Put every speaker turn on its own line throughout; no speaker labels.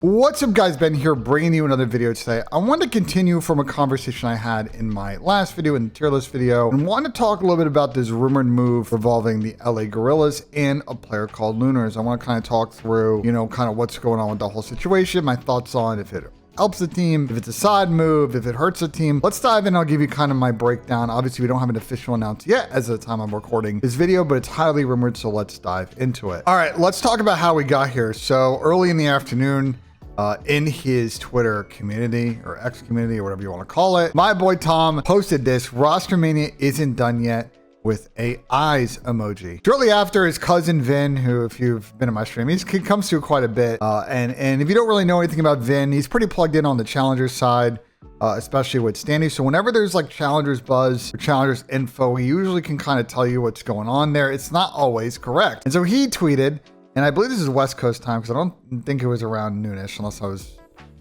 What's up guys, Ben here bringing you another video today. I want to continue from a conversation I had in my last video, in the tier list video, and want to talk a little bit about this rumored move revolving the LA Gorillas and a player called Lunarz. I want to kind of talk through, kind of what's going on with the whole situation, my thoughts on if it helps the team, if it's a side move, if it hurts the team. Let's dive in. I'll give you kind of my breakdown. Obviously, we don't have an official announcement yet as of the time I'm recording this video, but it's highly rumored, so let's dive into it. All right, let's talk about how we got here. So early in the afternoon, in his Twitter community or X community or whatever you want to call it, my boy Tom posted this: Rostermania isn't done yet, with a eyes emoji. Shortly after, his cousin Vin, who, if you've been in my stream, he comes through quite a bit. And if you don't really know anything about Vin, he's pretty plugged in on the challengers side, especially with Standy. So whenever there's like challengers buzz or challengers info, he usually can kind of tell you what's going on there. It's not always correct. And so he tweeted, and I believe this is West Coast time because I don't think it was around noonish unless I'm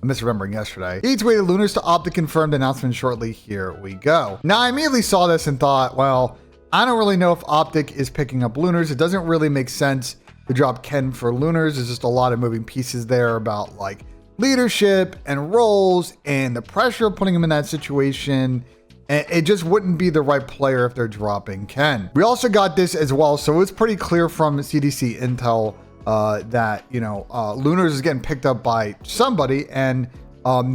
misremembering yesterday. He tweeted, "Lunarz to OpTic confirmed announcement shortly. Here we go." Now, I immediately saw this and thought, well, I don't really know if OpTic is picking up Lunarz. It doesn't really make sense to drop Ken for Lunarz. There's just a lot of moving pieces there about like leadership and roles and the pressure of putting him in that situation. And it just wouldn't be the right player if they're dropping Ken. We also got this as well. So it was pretty clear from CDC intel that, Lunarz is getting picked up by somebody, and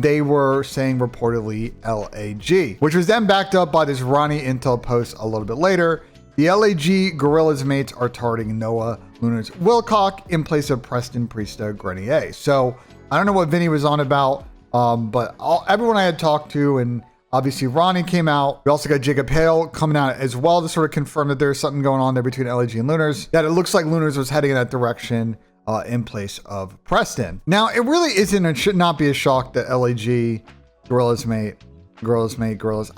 they were saying reportedly LAG, which was then backed up by this Ronnie intel post a little bit later. The LAG Gorillas mates are targeting Noah Lunarz Wilcock in place of Preston Priestahh Grenier. So I don't know what Vinny was on about, but everyone I had talked to, and obviously Ronnie came out. We also got Jacob Hale coming out as well to sort of confirm that there's something going on there between LAG and Lunarz, that it looks like Lunarz was heading in that direction in place of Preston. Now, it really isn't and should not be a shock that LAG, Gorillas, I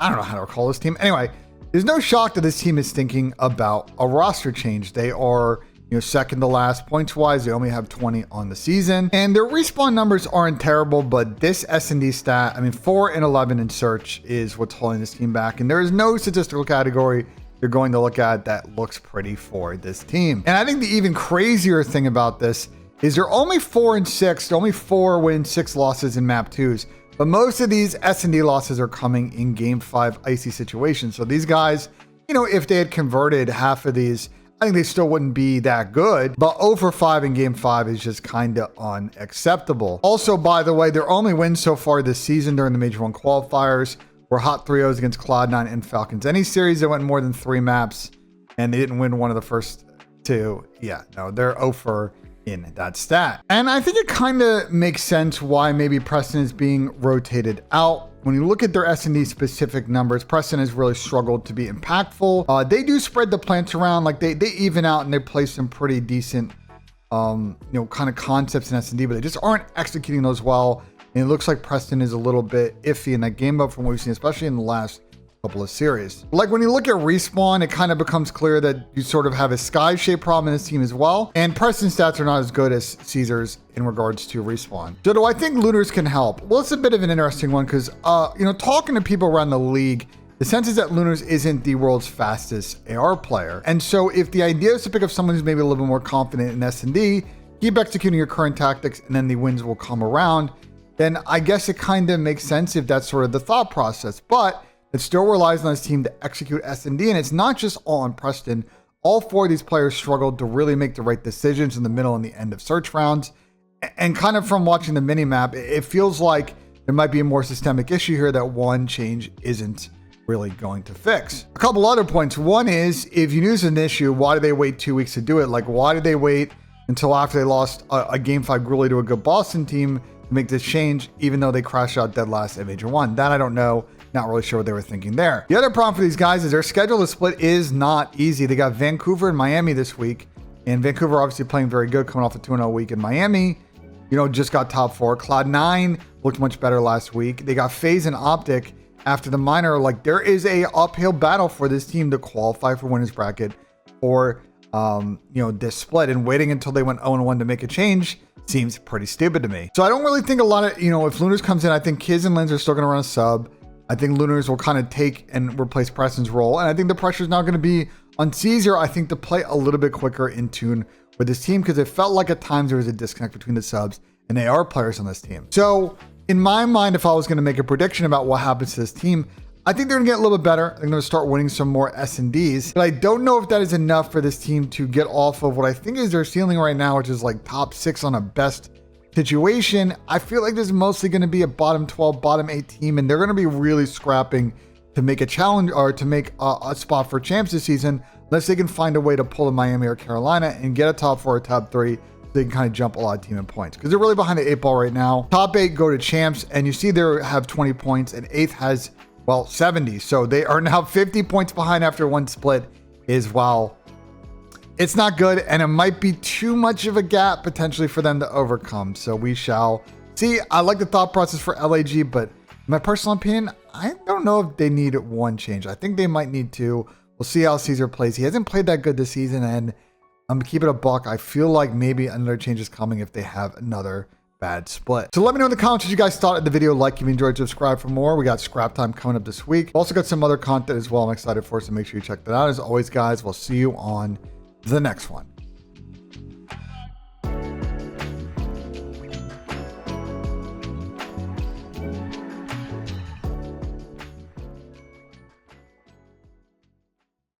don't know how to call this team. Anyway, there's no shock that this team is thinking about a roster change. They are second to last points wise. They only have 20 on the season, and their respawn numbers aren't terrible, but this S&D stat, 4 and 11 in search is what's holding this team back. And there is no statistical category you're going to look at that looks pretty for this team. And I think the even crazier thing about this is they're only 4 and 6. They're only 4 wins, 6 losses in map 2s. But most of these S&D losses are coming in game 5 icy situations. So these guys, if they had converted half of these, I think they still wouldn't be that good, but 0 for 5 in game 5 is just kind of unacceptable. Also, by the way, their only wins so far this season during the Major 1 qualifiers were hot 3-0s against Cloud9 and Falcons. Any series that went more than 3 maps and they didn't win one of the first 2, they're 0 for in that stat. And I think it kind of makes sense why maybe Preston is being rotated out. When you look at their S&D specific numbers, Preston has really struggled to be impactful. They do spread the plants around, like they even out and they play some pretty decent, kind of concepts in S&D, but they just aren't executing those well. And it looks like Preston is a little bit iffy in that game, but from what we've seen, especially in the last couple of series. Like when you look at respawn, it kind of becomes clear that you sort of have a sky-shaped problem in this team as well. And Preston's stats are not as good as Caesar's in regards to respawn. So do I think Lunarz can help? Well, it's a bit of an interesting one because, talking to people around the league, the sense is that Lunarz isn't the world's fastest AR player. And so if the idea is to pick up someone who's maybe a little bit more confident in S&D, keep executing your current tactics, and then the wins will come around, then I guess it kind of makes sense if that's sort of the thought process. But it still relies on his team to execute S&D, and it's not just all on Preston. All 4 of these players struggled to really make the right decisions in the middle and the end of search rounds. And kind of from watching the mini-map, it feels like there might be a more systemic issue here that one change isn't really going to fix. A couple other points. One is, if you knew this is an issue, why did they wait 2 weeks to do it? Like, why did they wait until after they lost a game 5 grueling to a good Boston team to make this change, even though they crashed out dead last at Major 1? That I don't know. Not really sure what they were thinking there. The other problem for these guys is their schedule to split is not easy. They got Vancouver and Miami this week, and Vancouver obviously playing very good, coming off a 2-0 week. In Miami, just got top 4. Cloud9 looked much better last week. They got FaZe and OpTic after the minor. Like, there is a uphill battle for this team to qualify for winners bracket or this split, and waiting until they went 0-1 to make a change seems pretty stupid to me. So I don't really think a lot of, if Lunarz comes in, I think Kiz and Lens are still going to run a sub. I think Lunarz will kind of take and replace Preston's role. And I think the pressure is now going to be on Caesar, I think, to play a little bit quicker in tune with this team, because it felt like at times there was a disconnect between the subs and AR players on this team. So in my mind, if I was going to make a prediction about what happens to this team, I think they're going to get a little bit better. They're going to start winning some more S&Ds, but I don't know if that is enough for this team to get off of what I think is their ceiling right now, which is like top 6 on a best situation. I feel like this is mostly going to be a bottom 12, bottom 8 team, and they're going to be really scrapping to make a challenge or to make a spot for champs this season, unless they can find a way to pull in Miami or Carolina and get a top 4 or top 3. They can kind of jump a lot of team in points because they're really behind the 8 ball right now. Top 8 go to champs, and you see they have 20 points, and 8th has, well, 70. So they are now 50 points behind after one split. Is, well, it's not good, and it might be too much of a gap potentially for them to overcome. So we shall see. I like the thought process for LAG, but in my personal opinion, I don't know if they need one change. I think they might need two. We'll see how Caesar plays. He hasn't played that good this season, and I'm gonna keep it a buck. I feel like maybe another change is coming if they have another bad split. So let me know in the comments what you guys thought of the video. Like if you enjoyed, subscribe for more. We got scrap time coming up this week. We've also got some other content as well I'm excited for, so make sure you check that out. As always, guys, we'll see you on the next one.